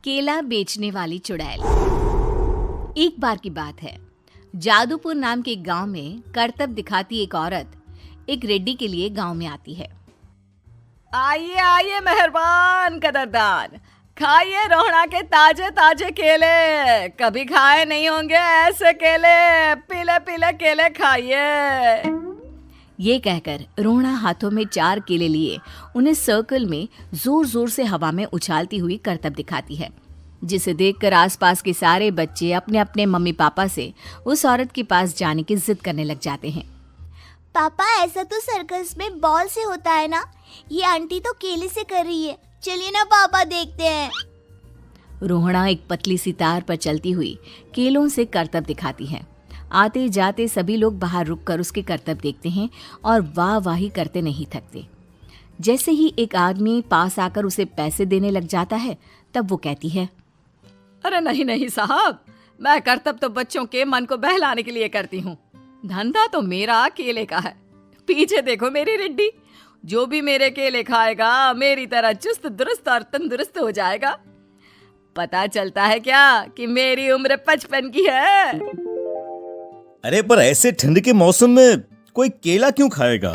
केला बेचने वाली चुड़ैल। एक बार की बात है, जादूपुर नाम के एक गांव में करतब दिखाती एक औरत एक रेड्डी के लिए गांव में आती है। आइए आइए मेहरबान कदरदान, खाइए रोहड़ा के ताजे ताजे केले। कभी खाए नहीं होंगे ऐसे केले, पीले पीले केले खाइए। ये कहकर रोहड़ा हाथों में 4 केले लिए उन्हें सर्कल में जोर जोर से हवा में उछालती हुई करतब दिखाती है, जिसे देखकर आसपास के सारे बच्चे अपने अपने मम्मी पापा से उस औरत के पास जाने की जिद करने लग जाते हैं। पापा, ऐसा तो सर्कस में बॉल से होता है ना, ये आंटी तो केले से कर रही है। चलिए ना पापा, देखते हैं। रोहड़ा एक पतली सी तार पर चलती हुई केलों से करतब दिखाती है। आते जाते सभी लोग बाहर रुककर उसके करतब देखते हैं और वाह वाही करते नहीं थकते। जैसे ही एक आदमी पास आकर उसे पैसे देने लग जाता है, तब वो कहती है, अरे नहीं नहीं साहब, मैं करतब तो बच्चों के मन को बहलाने के लिए करती हूँ। धंधा तो मेरा केले का है। पीछे देखो मेरी रिड्डी, जो भी मेरे केले खाएगा मेरी तरह चुस्त दुरुस्त और तंदुरुस्त हो जाएगा। पता चलता है क्या कि मेरी उम्र 55 की है। अरे पर ऐसे ठंड के मौसम में कोई केला क्यों खाएगा?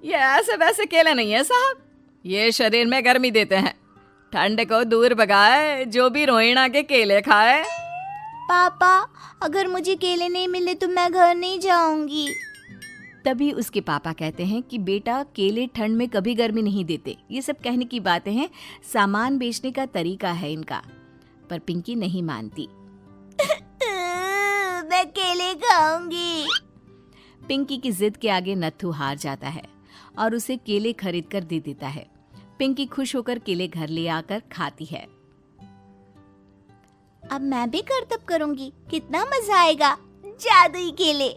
ये ऐसे वैसे केले नहीं है साहब, ये शरीर में गर्मी देते हैं। ठंड को दूर भगाए जो भी रोहिणा के केले खाए। पापा, अगर मुझे केले नहीं मिले तो मैं घर नहीं जाऊंगी। तभी उसके पापा कहते हैं कि बेटा, केले ठंड में कभी गर्मी नहीं देते। ये सब कहने की बातें हैं, सामान बेचने का तरीका है इनका। पर पिंकी नहीं मानती। मैं केले खाऊंगी। पिंकी की जिद के आगे नत्थू हार जाता है और उसे केले खरीद कर दे देता है। पिंकी खुश होकर केले घर ले आकर खाती है। अब मैं भी करतब करूंगी, कितना मजा आएगा। जादुई केले।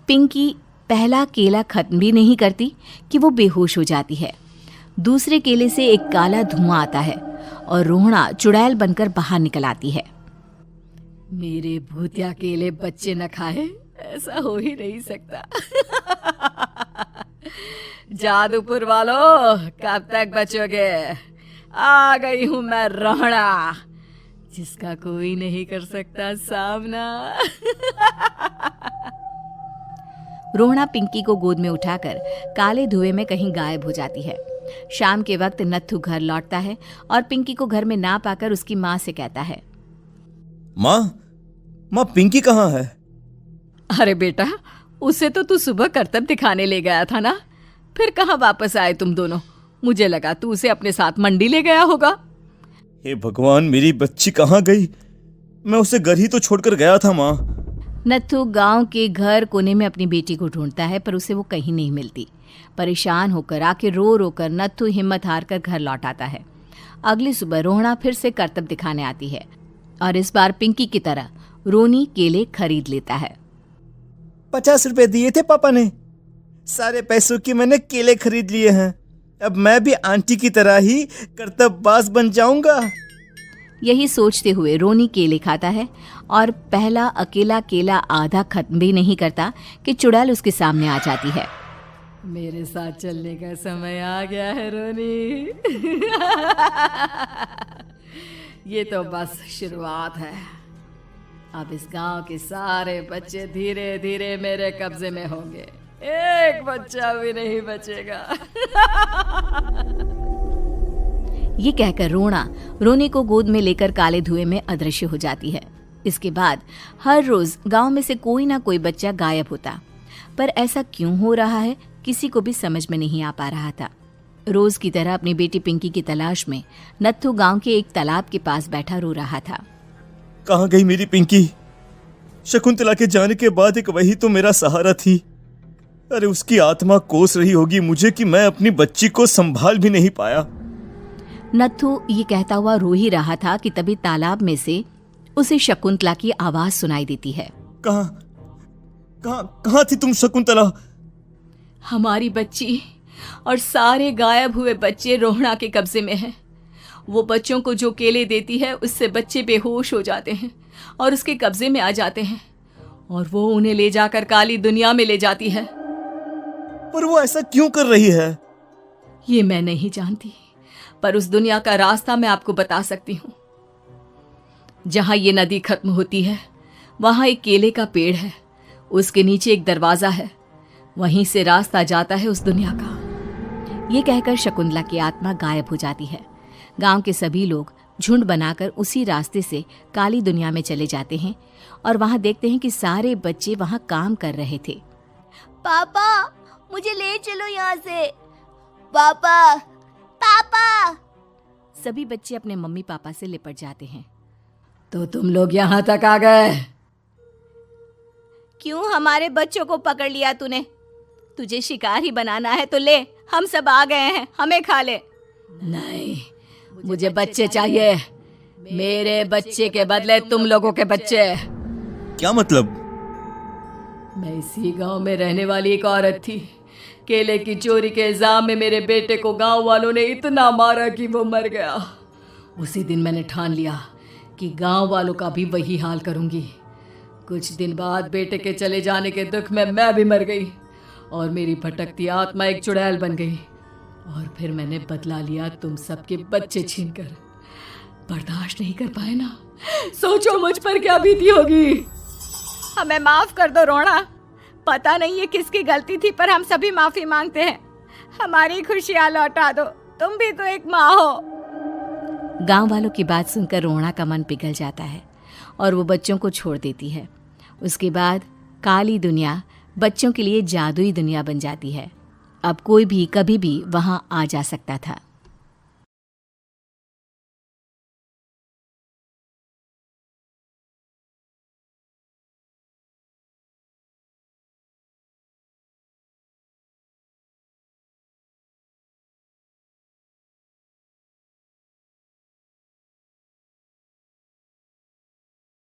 पिंकी पहला केला खत्म भी नहीं करती कि वो बेहोश हो जाती है। दूसरे केले से एक काला धुआं आता है और रोहड़ा चुड़ैल बनकर बाहर निकल आती है। मेरे भूतिया केले बच्चे न खाए, ऐसा हो ही नहीं सकता। जादूपुर वालों, कब तक बचोगे? आ गई हूं मैं रोहड़ा, जिसका कोई नहीं कर सकता सामना। रोहड़ा पिंकी को गोद में उठाकर काले धुएं में कहीं गायब हो जाती है। शाम के वक्त नत्थू घर लौटता है और पिंकी को घर में ना पाकर उसकी माँ से कहता है, माँ पिंकी कहाँ है? अरे बेटा, उसे तो तू सुबह करतब दिखाने ले गया था ना, फिर कहाँ वापस आए तुम दोनों? मुझे लगा तू उसे अपने साथ मंडी ले गया होगा। हे भगवान, मेरी बच्ची कहाँ गई? मैं उसे घर ही तो छोड़कर गया था माँ। नत्थू गांव के घर कोने में अपनी बेटी को ढूंढता है, पर उसे वो कहीं नहीं मिलती। परेशान होकर आखिर रो रो कर नत्थू हिम्मत हार कर घर लौट आता है। अगली सुबह रोहड़ा फिर से करतब दिखाने आती है और इस बार पिंकी की तरह रोनी केले खरीद लेता है। 50 रुपए दिए थे पापा ने, सारे पैसों की मैंने केले खरीद लिए हैं। अब मैं भी आंटी की तरह ही करतबबाज बन जाऊंगा। यही सोचते हुए रोनी केले खाता है और पहला अकेला केला आधा खत्म भी नहीं करता कि चुड़ैल उसके सामने आ जाती है। मेरे साथ चलने का समय आ गया है रोनी। ये तो बस शुरुआत है। अब इस गांव के सारे बच्चे धीरे धीरे मेरे कब्जे में होंगे, एक बच्चा भी नहीं बचेगा। ये कहकर रोनी को गोद में लेकर काले धुएं में अदृश्य हो जाती है। इसके बाद हर रोज गांव में से कोई ना कोई बच्चा गायब होता, पर ऐसा क्यों हो रहा है किसी को भी समझ में नहीं आ पा रहा था। रोज की तरह अपनी बेटी पिंकी की तलाश में नत्थू गांव के एक तालाब के पास बैठा रो रहा था। कहाँ गई मेरी पिंकी? शकुंतला के जाने के बाद एक वही तो मेरा सहारा थी। अरे उसकी आत्मा कोस रही होगी मुझे कि मैं अपनी बच्ची को संभाल भी नहीं पाया। नत्थू ये कहता हुआ रो ही रहा था कि तभी तालाब में से उसे शकुंतला की आवाज सुनाई देती है। कहाँ थी तुम शकुंतला? हमारी बच्ची और सारे गायब हुए बच्चे रोहड़ा के कब्जे में हैं। वो बच्चों को जो केले देती है उससे बच्चे बेहोश हो जाते हैं और उसके कब्जे में आ जाते हैं और वो उन्हें ले जाकर काली दुनिया में ले जाती है। पर वो ऐसा क्यों कर रही है? ये मैं नहीं जानती, पर उस दुनिया का रास्ता मैं आपको बता सकती हूँ। जहां ये नदी खत्म होती है वहां एक केले का पेड़ है, उसके नीचे एक दरवाजा है, वहीं से रास्ता जाता है उस दुनिया का। ये कहकर शकुंतला की आत्मा गायब हो जाती है। गांव के सभी लोग झुंड बनाकर उसी रास्ते से काली दुनिया में चले जाते हैं और वहां देखते हैं कि सारे बच्चे वहां काम कर रहे थे। पापा मुझे ले चलो यहाँ से। पापा पापा। सभी बच्चे अपने मम्मी पापा से लिपट जाते हैं। तो तुम लोग यहाँ तक आ गए? क्यों हमारे बच्चों को पकड़ लिया तूने? तुझे शिकार ही बनाना है तो ले, हम सब आ गए हैं, हमें खा ले। नहीं, मुझे बच्चे चाहिए। मेरे बच्चे के बदले तुम लोगों के बच्चे। क्या मतलब? मैं इसी गांव में रहने वाली एक औरत थी। केले की चोरी के इल्जाम में मेरे बेटे को गांव वालों ने इतना मारा कि वो मर गया। उसी दिन मैंने ठान लिया कि गांव वालों का भी वही हाल करूंगी। कुछ दिन बाद बेटे के चले जाने के दुख में मैं भी मर गई और मेरी भटकती आत्मा एक चुड़ैल बन गई। और फिर मैंने बदला लिया तुम सबके बच्चे छीनकर। बर्दाश्त नहीं कर पाए ना? सोचो मुझ पर क्या बीती होगी। हमें माफ कर दो रोना। पता नहीं ये किसकी गलती थी, पर हम सभी माफी मांगते हैं। हमारी खुशियां लौटा दो, तुम भी तो एक माँ हो। गांव वालों की बात सुनकर रोना का मन पिघल जाता है और वो बच्चों को छोड़ देती है। उसके बाद काली दुनिया बच्चों के लिए जादुई दुनिया बन जाती है। अब कोई भी कभी भी वहां आ जा सकता था।